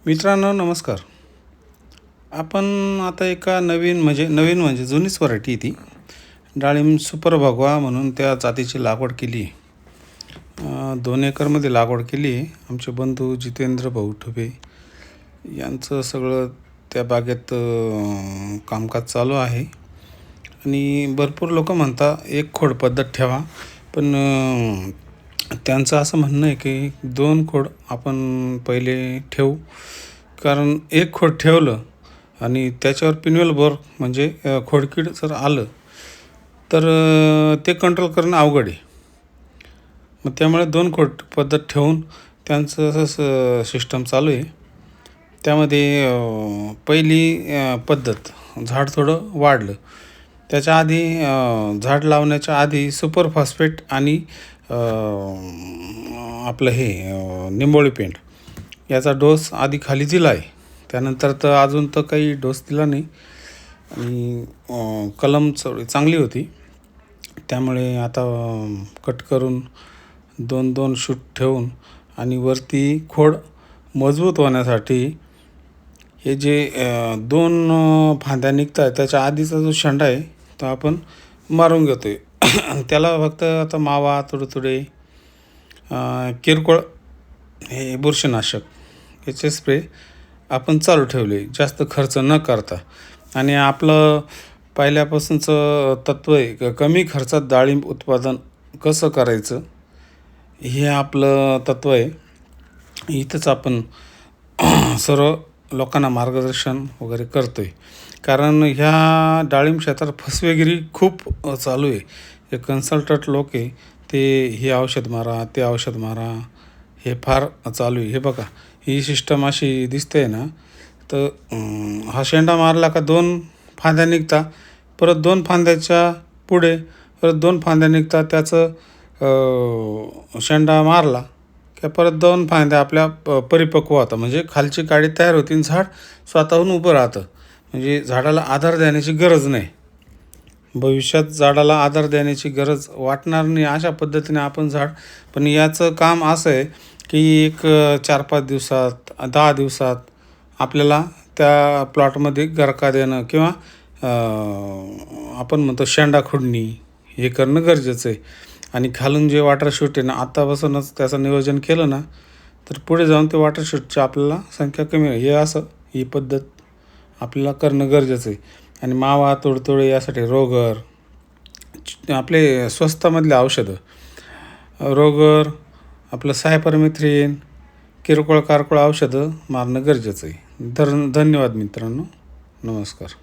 मित्रांनो नमस्कार. आपण आता एका नवीन म्हणजे जुनीच व्हरायटी आहे ती. डाळिंब सुपर भगवा म्हणून त्या जातीची लागवड केली आहे. 2 एकरमध्ये लागवड केली आहे. आमचे बंधू जितेंद्र भाऊ ठुबे यांचं सगळं त्या बागेत कामकाज चालू आहे. आणि भरपूर लोक म्हणतात एक खोड पद्धत ठेवा, पण त्यांचं असं म्हणणं आहे की 2 खोड आपण पहिले ठेवू. कारण एक खोड ठेवलं आणि त्याच्यावर पिनवेल बोर म्हणजे खोडकीड जर आलं तर ते कंट्रोल करणं अवघड आहे. मग त्यामुळे 2 खोड पद्धत ठेवून त्यांचं असं सिस्टम चालू आहे. त्यामध्ये पहिली पद्धत झाड थोडं वाढलं, त्याच्या आधी झाड लावण्याच्या आधी सुपर फॉस्फेट आणि आपलं हे निंबोळी पेंट याचा डोस आधी खाली दिला आहे. त्यानंतर तर अजून तर काही डोस दिला नाही. आणि कलम चांगली होती, त्यामुळे आता कट करून 2-2 शूट ठेवून आणि वरती खोड मजबूत होण्यासाठी हे जे 2 फांद्या निघत आहेत त्याच्या आधीचा जो शेंडा आहे तो आपण मारून घेतो आहे. त्याला फक्त आता मावा, तुडतुडे, किरकोळ हे बुरशीनाशक याचे स्प्रे आपण चालू ठेवले, जास्त खर्च न करता. आणि आपलं पहिल्यापासूनचं तत्त्व आहे कमी खर्चात डाळिंब उत्पादन कसं करायचं, हे आपलं तत्त्व आहे. इथंच आपण सर्व लोकांना मार्गदर्शन वगैरे करतो आहे. कारण ह्या डाळिंब क्षेत्रात फसवेगिरी खूप चालू आहे. जे कन्सल्टंट लोक आहे ते हे औषध मारा, ते औषध मारा, हे फार चालू आहे. हे बघा, ही सिस्टम अशी दिसते ना, तर हा शेंडा मारला का 2 फांद्या निघता, परत 2 फांद्याच्या पुढे परत 2 फांद्या निघतात. त्याचं शेंडा मारला की परत 2 फांद्या आपल्या परिपक्व होतात, म्हणजे खालची काडी तयार होती आणि झाड स्वतःहून उभं राहतं. म्हणजे झाडाला आधार देण्याची गरज नाही. भविष्यात झाडाला आधार देण्याची गरज वाटणार नाही अशा पद्धतीने आपण झाड. पण याचं काम असं आहे की एक 4-5 दिवसात 10 दिवसात आपल्याला त्या प्लॉटमध्ये गरका देणं किंवा आपण म्हणतो शेंडा खुडणी हे करणं गरजेचं आहे. आणि खालून जे वॉटर शूट आहे ना, आत्तापासूनच त्याचं नियोजन केलं ना तर पुढे जाऊन ते वॉटर शूटची आपल्याला संख्या कमी होईल. ही पद्धत आपल्याला करणं गरजेचं आहे. आणि मावा, तुडतुडे यासाठी रोगर, आपले स्वस्तामधले औषधं, रोगर, आपलं सायपरमेथ्रिन, किरकोळ कारकोळ औषधं मारणं गरजेचं आहे. धन्यवाद मित्रांनो, नमस्कार.